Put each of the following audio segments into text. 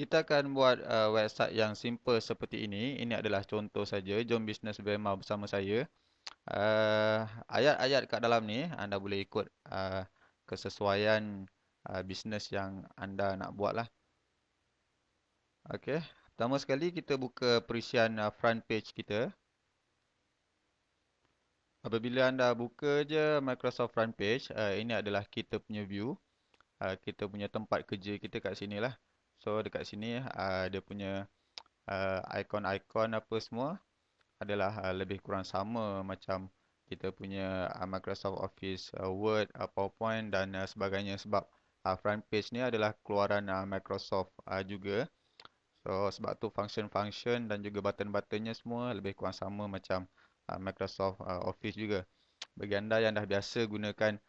Kita akan buat website yang simple seperti ini. Ini adalah contoh saja. Jom Business Bema bersama saya. Ayat-ayat kat dalam ni anda boleh ikut kesesuaian bisnes yang anda nak buat lah. Okey. Pertama sekali kita buka perisian front page kita. Apabila anda buka je Microsoft front page, ini adalah kita punya view. Kita punya tempat kerja kita kat sini lah. So dekat sini dia punya ikon-ikon apa semua adalah lebih kurang sama macam kita punya Microsoft Office, Word, PowerPoint dan sebagainya, sebab front page ni adalah keluaran Microsoft juga. So sebab tu function-function dan juga button-buttonnya semua lebih kurang sama macam Microsoft Office juga. Bagi anda yang dah biasa gunakan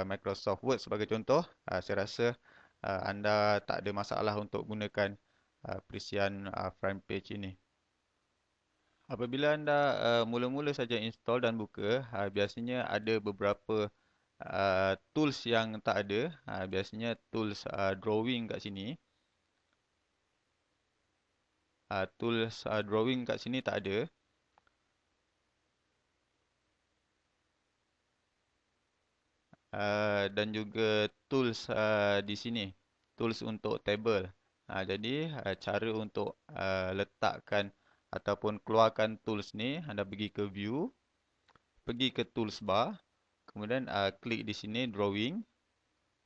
Microsoft Word sebagai contoh, saya rasa anda tak ada masalah untuk gunakan perisian front page ini. Apabila anda mula-mula saja install dan buka, biasanya ada beberapa tools yang tak ada. Biasanya tools drawing kat sini. Tools drawing kat sini tak ada. Dan juga tools di sini. Tools untuk table. Jadi cara untuk letakkan ataupun keluarkan tools ni, anda pergi ke view, pergi ke tools bar, kemudian klik di sini drawing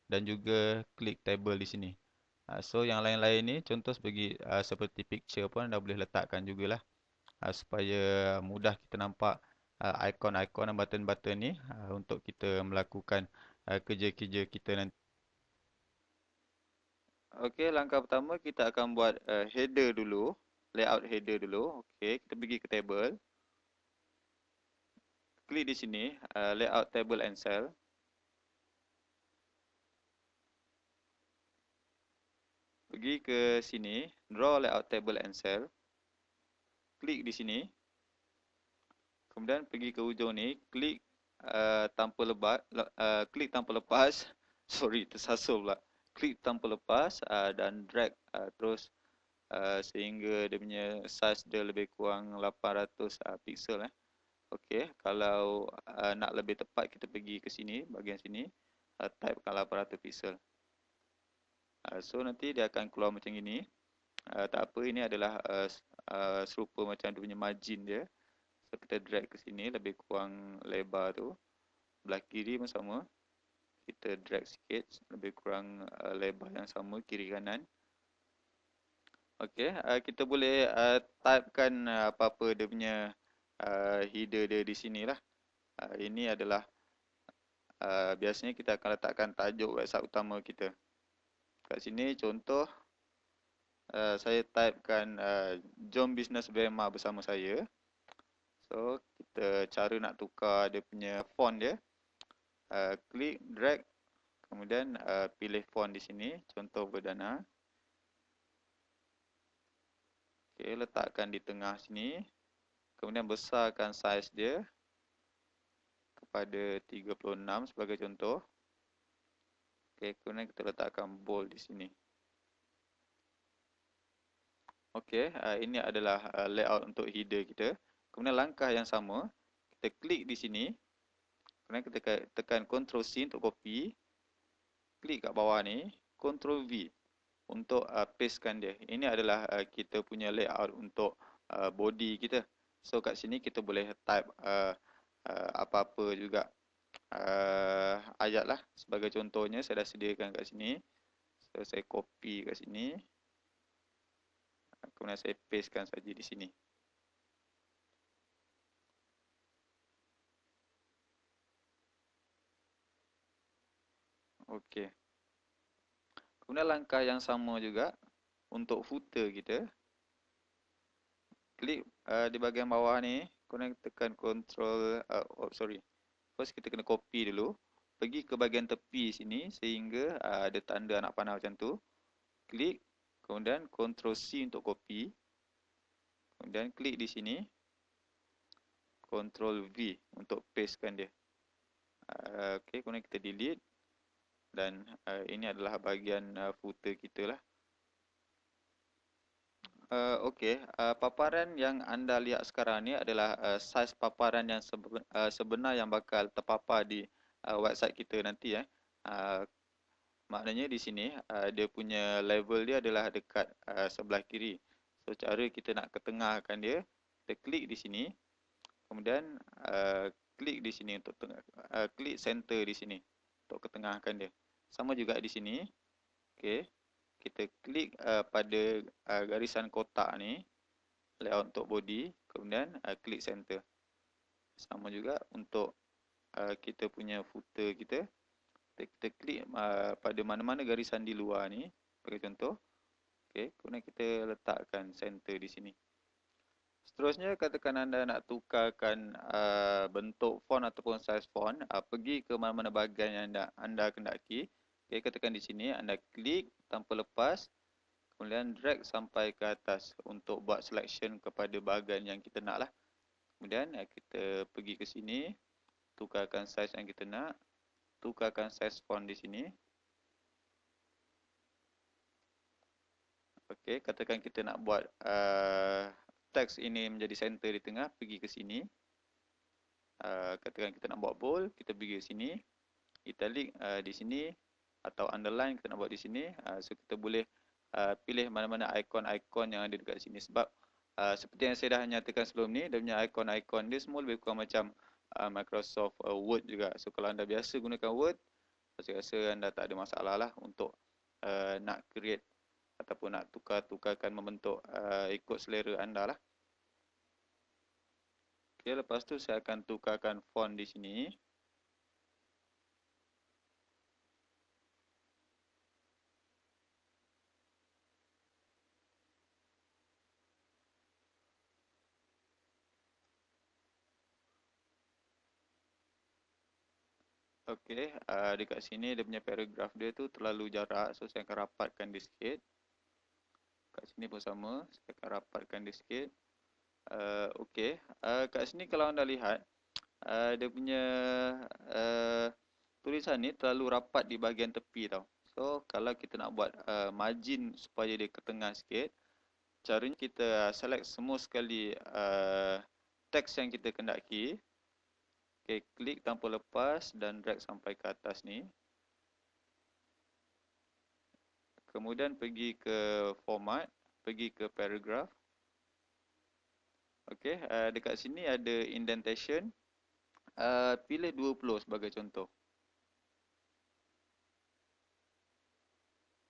dan juga klik table di sini. So yang lain-lain ni contoh seperti picture pun anda boleh letakkan jugalah supaya mudah kita nampak ikon-ikon dan button-button ni untuk kita melakukan kerja-kerja kita nanti. Okey, langkah pertama kita akan buat header dulu, layout header dulu. Okey, kita pergi ke table. Klik di sini layout table and cell. Pergi ke sini, draw layout table and cell. Klik di sini. Kemudian pergi ke ujung ni, klik klik tanpa lepas. Sorry, tersasul pula. Klik tanpa lepas dan drag terus sehingga dia punya size dia lebih kurang 800 pixel. Okey, kalau nak lebih tepat kita pergi ke sini, bahagian sini, typekan 800 pixel. So nanti dia akan keluar macam ini. Tak apa, ini adalah serupa macam dia punya margin dia. So kita drag ke sini lebih kurang lebar tu. Belah kiri pun sama. Kita drag sikit lebih kurang lebar yang sama kiri kanan. Okey, kita boleh typekan apa-apa dia punya header dia di sinilah. Ini adalah biasanya kita akan letakkan tajuk website utama kita. Kat sini contoh saya typekan Jom Business Bema bersama saya. So kita cara nak tukar dia punya font dia, klik drag kemudian pilih font di sini, contoh Verdana. Okey, letakkan di tengah sini. Kemudian besarkan saiz dia kepada 36 sebagai contoh. Okey, kemudian kita letakkan bold di sini. Okey, ini adalah layout untuk header kita. Kemudian langkah yang sama, kita klik di sini. Kemudian kita tekan Ctrl C untuk copy. Klik kat bawah ni, Ctrl V untuk pastekan dia. Ini adalah kita punya layout untuk body kita. So kat sini kita boleh type apa-apa juga ayat lah. Sebagai contohnya saya dah sediakan kat sini. So saya copy kat sini. Kemudian saya pastekan saja di sini. Okey. Kemudian langkah yang sama juga untuk footer kita. Klik di bahagian bawah ni, kemudian tekan Ctrl First kita kena copy dulu. Pergi ke bahagian tepi sini sehingga ada tanda anak panah macam tu. Klik, kemudian Ctrl C untuk copy. Kemudian klik di sini. Ctrl V untuk pastekan dia. Okey, kemudian kita delete. Dan ini adalah bahagian footer kita lah. Okey, paparan yang anda lihat sekarang ni adalah saiz paparan yang sebenar yang bakal terpapar di website kita nanti. Uh, Maknanya di sini dia punya level dia adalah dekat sebelah kiri. So cara kita nak ketengahkan dia, kita klik di sini, kemudian klik di sini untuk klik center di sini untuk ketengahkan dia. Sama juga di sini. Okey. Kita klik pada garisan kotak ni, layout untuk body, kemudian klik center. Sama juga untuk kita punya footer kita. Kita klik pada mana-mana garisan di luar ni, sebagai contoh. Okey, kemudian kita letakkan center di sini. Seterusnya, katakan anda nak tukarkan bentuk font ataupun saiz font, pergi ke mana-mana bahagian yang anda kendaki. Okey, katakan di sini, anda klik tanpa lepas, kemudian drag sampai ke atas untuk buat selection kepada bahagian yang kita nak lah. Kemudian kita pergi ke sini, tukarkan saiz yang kita nak, tukarkan saiz font di sini. Okey, katakan kita nak buat teks ini menjadi center di tengah, pergi ke sini. Katakan kita nak buat bold, kita pergi ke sini. Italic di sini, atau underline kita nak buat di sini. So kita boleh pilih mana-mana ikon-ikon yang ada dekat sini. Sebab seperti yang saya dah nyatakan sebelum ni, dia punya ikon-ikon dia semua lebih kurang macam Microsoft Word juga. So kalau anda biasa gunakan Word, saya rasa anda tak ada masalah lah untuk nak create ataupun nak tukarkan membentuk ikut selera anda lah. Okay, lepas tu saya akan tukarkan font di sini. Okey, dekat sini dia punya paragraf dia tu terlalu jarak, so saya akan rapatkan dia sikit. Kat sini pun sama, saya akan rapatkan dia sikit. Okey, kat sini kalau anda lihat, dia punya tulisan ni terlalu rapat di bahagian tepi tau. So kalau kita nak buat margin supaya dia ke tengah sikit, caranya kita select semua sekali teks yang kita kendaki. Okay, klik tanpa lepas dan drag sampai ke atas ni. Kemudian pergi ke format, pergi ke paragraph. Okay, dekat sini ada indentation. Pilih 20 sebagai contoh.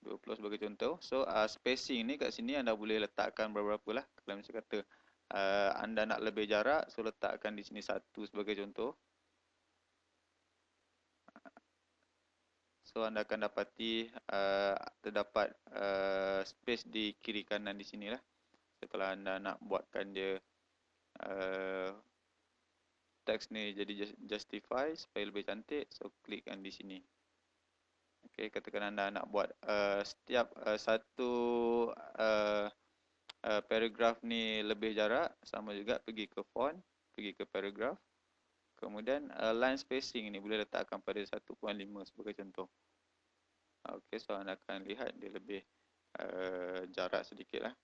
20 sebagai contoh. So, spacing ni kat sini anda boleh letakkan berapa-berapa lah. Kalau misalnya kata anda nak lebih jarak, so letakkan di sini 1 sebagai contoh. So anda akan dapati terdapat space di kiri kanan di sini lah. So, kalau anda nak buatkan dia teks ni jadi justify supaya lebih cantik, so klikkan di sini. Okey, katakan anda nak buat setiap satu paragraf ni lebih jarak, sama juga pergi ke font, pergi ke paragraf. Kemudian line spacing ni boleh letakkan pada 1.5 sebagai contoh. Okey, so anda akan lihat dia lebih jarak sedikit lah.